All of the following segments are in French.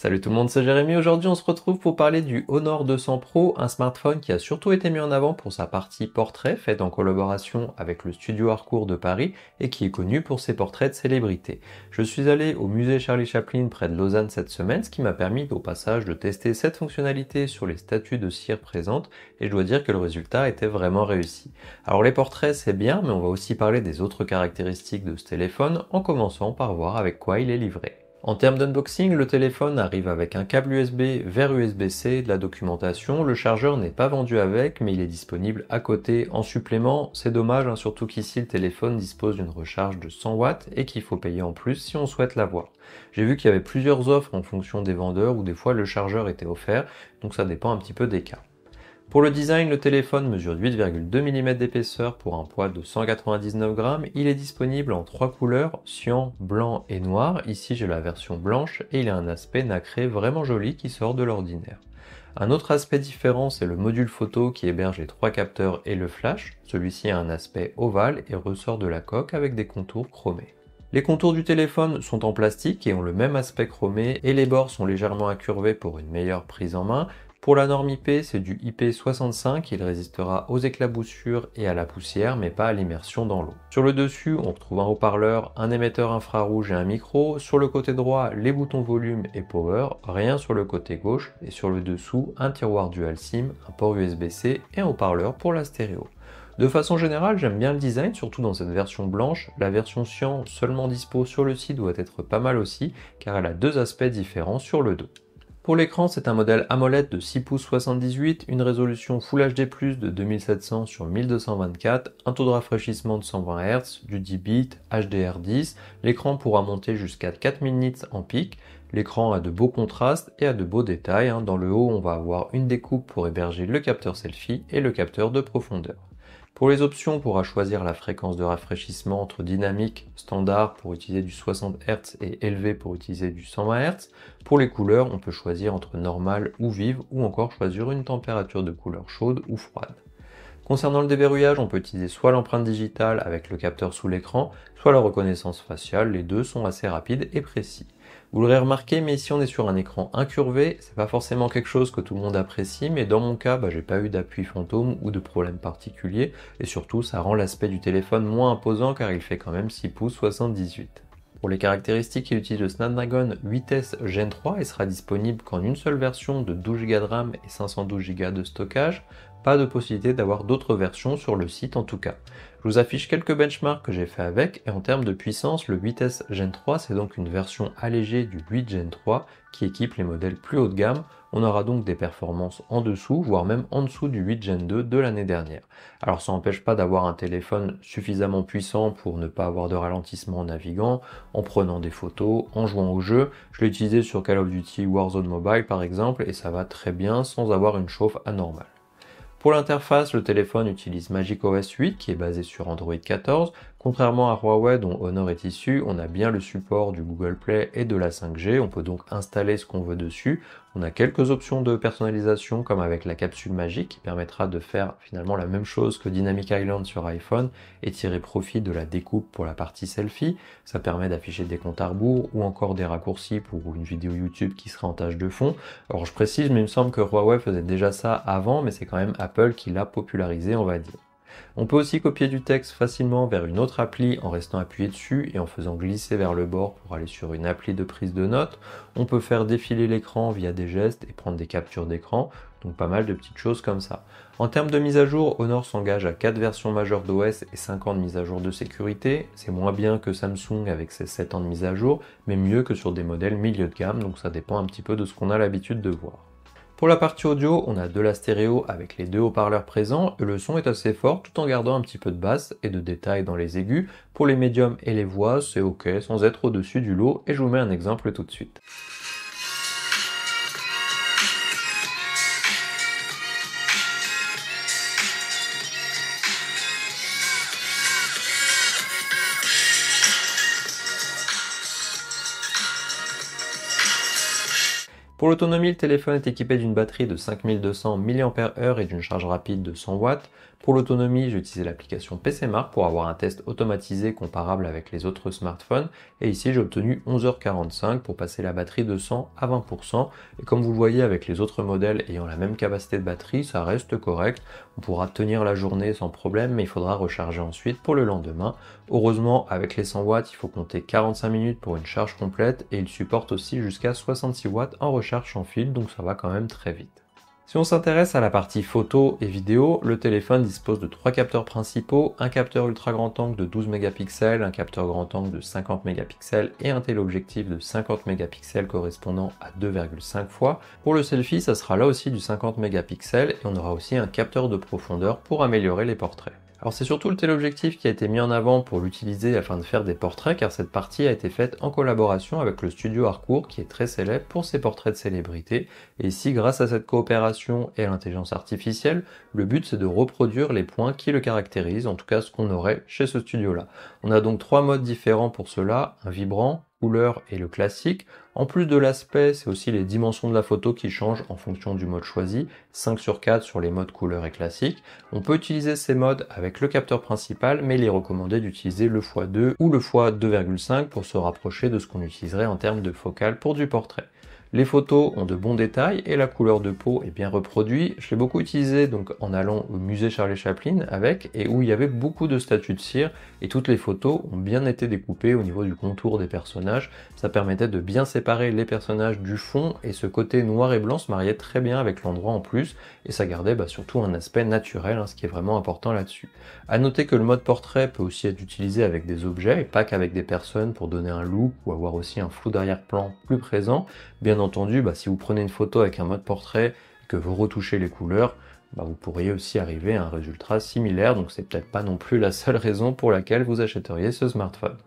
Salut tout le monde, c'est Jérémy. Aujourd'hui, on se retrouve pour parler du Honor 200 Pro, un smartphone qui a surtout été mis en avant pour sa partie portrait, faite en collaboration avec le studio Harcourt de Paris et qui est connu pour ses portraits de célébrités. Je suis allé au musée Charlie Chaplin près de Lausanne cette semaine, ce qui m'a permis au passage de tester cette fonctionnalité sur les statues de cire présentes et je dois dire que le résultat était vraiment réussi. Alors les portraits c'est bien, mais on va aussi parler des autres caractéristiques de ce téléphone en commençant par voir avec quoi il est livré. En termes d'unboxing, le téléphone arrive avec un câble USB vers USB-C, de la documentation, le chargeur n'est pas vendu avec, mais il est disponible à côté en supplément. C'est dommage, surtout qu'ici le téléphone dispose d'une recharge de 100 watts et qu'il faut payer en plus si on souhaite l'avoir. J'ai vu qu'il y avait plusieurs offres en fonction des vendeurs où des fois le chargeur était offert, donc ça dépend un petit peu des cas. Pour le design, le téléphone mesure 8,2 mm d'épaisseur pour un poids de 199 grammes. Il est disponible en 3 couleurs, cyan, blanc et noir. Ici j'ai la version blanche et il a un aspect nacré vraiment joli qui sort de l'ordinaire. Un autre aspect différent, c'est le module photo qui héberge les 3 capteurs et le flash. Celui-ci a un aspect ovale et ressort de la coque avec des contours chromés. Les contours du téléphone sont en plastique et ont le même aspect chromé et les bords sont légèrement incurvés pour une meilleure prise en main. Pour la norme IP, c'est du IP65, il résistera aux éclaboussures et à la poussière, mais pas à l'immersion dans l'eau. Sur le dessus, on retrouve un haut-parleur, un émetteur infrarouge et un micro. Sur le côté droit, les boutons volume et power, rien sur le côté gauche. Et sur le dessous, un tiroir dual SIM, un port USB-C et un haut-parleur pour la stéréo. De façon générale, j'aime bien le design, surtout dans cette version blanche. La version cyan, seulement dispo sur le site, doit être pas mal aussi, car elle a deux aspects différents sur le dos. Pour l'écran, c'est un modèle AMOLED de 6 pouces 78, une résolution Full HD+, de 2700 sur 1224, un taux de rafraîchissement de 120 Hz, du 10 bits, HDR10, l'écran pourra monter jusqu'à 4000 nits en pic, l'écran a de beaux contrastes et a de beaux détails, Dans le haut, on va avoir une découpe pour héberger le capteur selfie et le capteur de profondeur. Pour les options, on pourra choisir la fréquence de rafraîchissement entre dynamique, standard pour utiliser du 60 Hz et élevé pour utiliser du 120 Hz. Pour les couleurs, on peut choisir entre normale ou vive ou encore choisir une température de couleur chaude ou froide. Concernant le déverrouillage, on peut utiliser soit l'empreinte digitale avec le capteur sous l'écran, soit la reconnaissance faciale, les deux sont assez rapides et précis. Vous l'aurez remarqué, mais ici on est sur un écran incurvé, c'est pas forcément quelque chose que tout le monde apprécie, mais dans mon cas, j'ai pas eu d'appui fantôme ou de problème particulier, et surtout ça rend l'aspect du téléphone moins imposant car il fait quand même 6 pouces 78. Pour les caractéristiques, il utilise le Snapdragon 8S Gen 3 et sera disponible qu'en une seule version de 12 Go de RAM et 512 Go de stockage. Pas de possibilité d'avoir d'autres versions sur le site en tout cas. Je vous affiche quelques benchmarks que j'ai fait avec et en termes de puissance, le 8S Gen 3 c'est donc une version allégée du 8 Gen 3 qui équipe les modèles plus haut de gamme. On aura donc des performances en dessous, voire même en dessous du 8 Gen 2 de l'année dernière. Alors ça n'empêche pas d'avoir un téléphone suffisamment puissant pour ne pas avoir de ralentissement en naviguant, en prenant des photos, en jouant au jeu. Je l'ai utilisé sur Call of Duty Warzone Mobile par exemple et ça va très bien sans avoir une chauffe anormale. Pour l'interface, le téléphone utilise macOS 8 qui est basé sur Android 14. Contrairement à Huawei dont Honor est issu, on a bien le support du Google Play et de la 5G, on peut donc installer ce qu'on veut dessus. On a quelques options de personnalisation comme avec la capsule magique qui permettra de faire finalement la même chose que Dynamic Island sur iPhone et tirer profit de la découpe pour la partie selfie. Ça permet d'afficher des comptes à rebours ou encore des raccourcis pour une vidéo YouTube qui sera en tâche de fond. Alors je précise, mais il me semble que Huawei faisait déjà ça avant, mais c'est quand même Apple qui l'a popularisé, on va dire. On peut aussi copier du texte facilement vers une autre appli en restant appuyé dessus et en faisant glisser vers le bord pour aller sur une appli de prise de notes. On peut faire défiler l'écran via des gestes et prendre des captures d'écran, donc pas mal de petites choses comme ça. En termes de mise à jour, Honor s'engage à 4 versions majeures d'OS et 5 ans de mise à jour de sécurité. C'est moins bien que Samsung avec ses 7 ans de mise à jour, mais mieux que sur des modèles milieu de gamme, donc ça dépend un petit peu de ce qu'on a l'habitude de voir. Pour la partie audio, on a de la stéréo avec les deux haut-parleurs présents et le son est assez fort tout en gardant un petit peu de basse et de détails dans les aigus. Pour les médiums et les voix, c'est ok sans être au-dessus du lot et je vous mets un exemple tout de suite. Pour l'autonomie, le téléphone est équipé d'une batterie de 5200 mAh et d'une charge rapide de 100 watts. Pour l'autonomie, j'ai utilisé l'application PCmark pour avoir un test automatisé comparable avec les autres smartphones. Et ici, j'ai obtenu 11h45 pour passer la batterie de 100 à 20%. Et comme vous le voyez avec les autres modèles ayant la même capacité de batterie, ça reste correct. On pourra tenir la journée sans problème, mais il faudra recharger ensuite pour le lendemain. Heureusement, avec les 100 watts, il faut compter 45 minutes pour une charge complète et il supporte aussi jusqu'à 66 watts en recharge sans fil, donc ça va quand même très vite. Si on s'intéresse à la partie photo et vidéo, le téléphone dispose de 3 capteurs principaux, un capteur ultra grand angle de 12 mégapixels, un capteur grand angle de 50 mégapixels et un téléobjectif de 50 mégapixels correspondant à 2,5 fois. Pour le selfie, ça sera là aussi du 50 mégapixels et on aura aussi un capteur de profondeur pour améliorer les portraits. Alors c'est surtout le téléobjectif qui a été mis en avant pour l'utiliser afin de faire des portraits, car cette partie a été faite en collaboration avec le studio Harcourt qui est très célèbre pour ses portraits de célébrités. Et ici, grâce à cette coopération et à l'intelligence artificielle, le but c'est de reproduire les points qui le caractérisent, en tout cas ce qu'on aurait chez ce studio-là. On a donc 3 modes différents pour cela, un vibrant, couleur et le classique. En plus de l'aspect, c'est aussi les dimensions de la photo qui changent en fonction du mode choisi, 5 sur 4 sur les modes couleur et classique. On peut utiliser ces modes avec le capteur principal, mais il est recommandé d'utiliser le x2 ou le x2,5 pour se rapprocher de ce qu'on utiliserait en termes de focale pour du portrait. Les photos ont de bons détails et la couleur de peau est bien reproduite. Je l'ai beaucoup utilisé donc en allant au musée Charlie Chaplin avec, et où il y avait beaucoup de statues de cire et toutes les photos ont bien été découpées au niveau du contour des personnages. Ça permettait de bien séparer les personnages du fond et ce côté noir et blanc se mariait très bien avec l'endroit en plus et ça gardait surtout un aspect naturel, ce qui est vraiment important là-dessus. A noter que le mode portrait peut aussi être utilisé avec des objets et pas qu'avec des personnes pour donner un look ou avoir aussi un flou d'arrière-plan plus présent. Bien entendu, si vous prenez une photo avec un mode portrait et que vous retouchez les couleurs, vous pourriez aussi arriver à un résultat similaire, donc c'est peut-être pas non plus la seule raison pour laquelle vous achèteriez ce smartphone.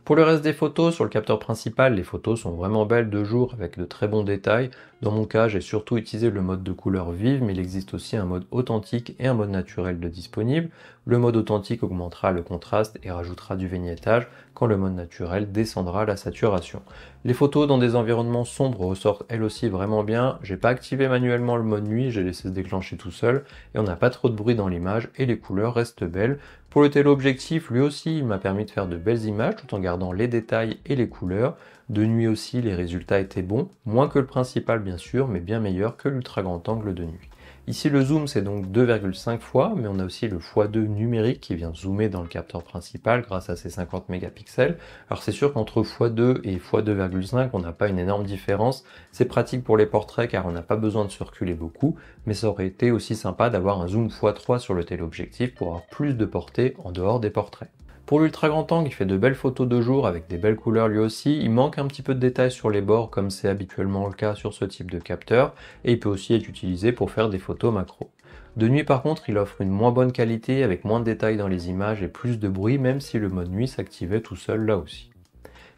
Pour le reste des photos, sur le capteur principal, les photos sont vraiment belles de jour avec de très bons détails. Dans mon cas, j'ai surtout utilisé le mode de couleur vive, mais il existe aussi un mode authentique et un mode naturel de disponible. Le mode authentique augmentera le contraste et rajoutera du vignettage, quand le mode naturel descendra la saturation. Les photos dans des environnements sombres ressortent elles aussi vraiment bien. J'ai pas activé manuellement le mode nuit, j'ai laissé se déclencher tout seul, et on n'a pas trop de bruit dans l'image et les couleurs restent belles. Pour le téléobjectif, lui aussi, il m'a permis de faire de belles images tout en gardant les détails et les couleurs. De nuit aussi, les résultats étaient bons, moins que le principal bien sûr, mais bien meilleur que l'ultra grand angle de nuit. Ici le zoom c'est donc 2,5 fois, mais on a aussi le x2 numérique qui vient zoomer dans le capteur principal grâce à ses 50 mégapixels. Alors c'est sûr qu'entre x2 et x2,5 on n'a pas une énorme différence, c'est pratique pour les portraits car on n'a pas besoin de se reculer beaucoup, mais ça aurait été aussi sympa d'avoir un zoom x3 sur le téléobjectif pour avoir plus de portée en dehors des portraits. Pour l'ultra grand angle, il fait de belles photos de jour avec des belles couleurs lui aussi. Il manque un petit peu de détails sur les bords comme c'est habituellement le cas sur ce type de capteur et il peut aussi être utilisé pour faire des photos macro. De nuit par contre, il offre une moins bonne qualité avec moins de détails dans les images et plus de bruit même si le mode nuit s'activait tout seul là aussi.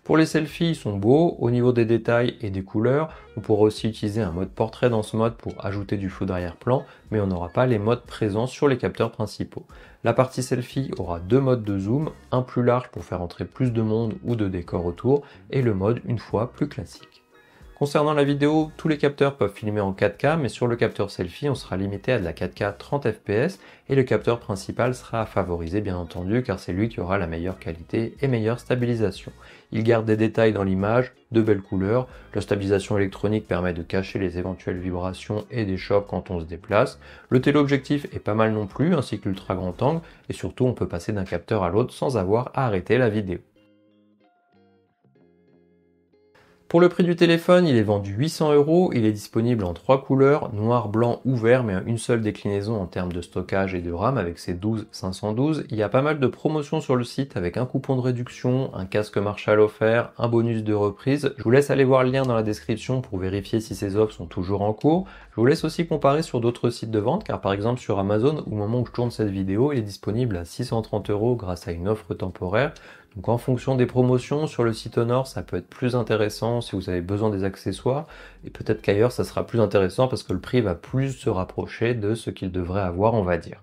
Pour les selfies, ils sont beaux, au niveau des détails et des couleurs, on pourra aussi utiliser un mode portrait dans ce mode pour ajouter du flou d'arrière-plan, mais on n'aura pas les modes présents sur les capteurs principaux. La partie selfie aura 2 modes de zoom, un plus large pour faire entrer plus de monde ou de décor autour, et le mode une fois plus classique. Concernant la vidéo, tous les capteurs peuvent filmer en 4K, mais sur le capteur selfie, on sera limité à de la 4K 30 fps et le capteur principal sera à favoriser bien entendu car c'est lui qui aura la meilleure qualité et meilleure stabilisation. Il garde des détails dans l'image, de belles couleurs, la stabilisation électronique permet de cacher les éventuelles vibrations et des chocs quand on se déplace. Le téléobjectif est pas mal non plus, ainsi que l'ultra grand angle, et surtout on peut passer d'un capteur à l'autre sans avoir à arrêter la vidéo. Pour le prix du téléphone, il est vendu 800 €, il est disponible en 3 couleurs, noir, blanc ou vert, mais une seule déclinaison en termes de stockage et de RAM avec ses 12 512. Il y a pas mal de promotions sur le site avec un coupon de réduction, un casque Marshall offert, un bonus de reprise. Je vous laisse aller voir le lien dans la description pour vérifier si ces offres sont toujours en cours. Je vous laisse aussi comparer sur d'autres sites de vente, car par exemple sur Amazon, au moment où je tourne cette vidéo, il est disponible à 630 € grâce à une offre temporaire. Donc en fonction des promotions sur le site Honor, ça peut être plus intéressant si vous avez besoin des accessoires, et peut-être qu'ailleurs ça sera plus intéressant parce que le prix va plus se rapprocher de ce qu'il devrait avoir, on va dire.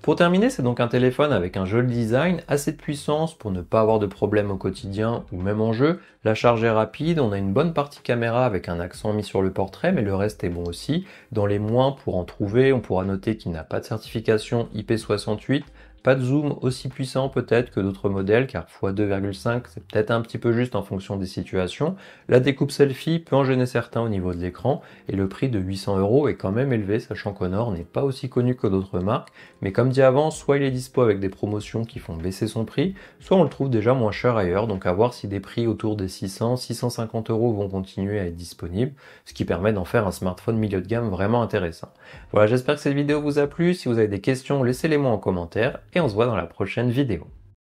Pour terminer, c'est donc un téléphone avec un joli design, assez de puissance pour ne pas avoir de problème au quotidien ou même en jeu. La charge est rapide, on a une bonne partie caméra avec un accent mis sur le portrait, mais le reste est bon aussi. Dans les moins, pour en trouver, on pourra noter qu'il n'a pas de certification IP68, pas de zoom aussi puissant peut-être que d'autres modèles, car x2,5 c'est peut-être un petit peu juste en fonction des situations. La découpe selfie peut en gêner certains au niveau de l'écran, et le prix de 800 € est quand même élevé, sachant qu'Honor n'est pas aussi connu que d'autres marques. Mais comme dit avant, soit il est dispo avec des promotions qui font baisser son prix, soit on le trouve déjà moins cher ailleurs, donc à voir si des prix autour des 600-650 € vont continuer à être disponibles, ce qui permet d'en faire un smartphone milieu de gamme vraiment intéressant. Voilà, j'espère que cette vidéo vous a plu. Si vous avez des questions, laissez-les moi en commentaire et on se voit dans la prochaine vidéo.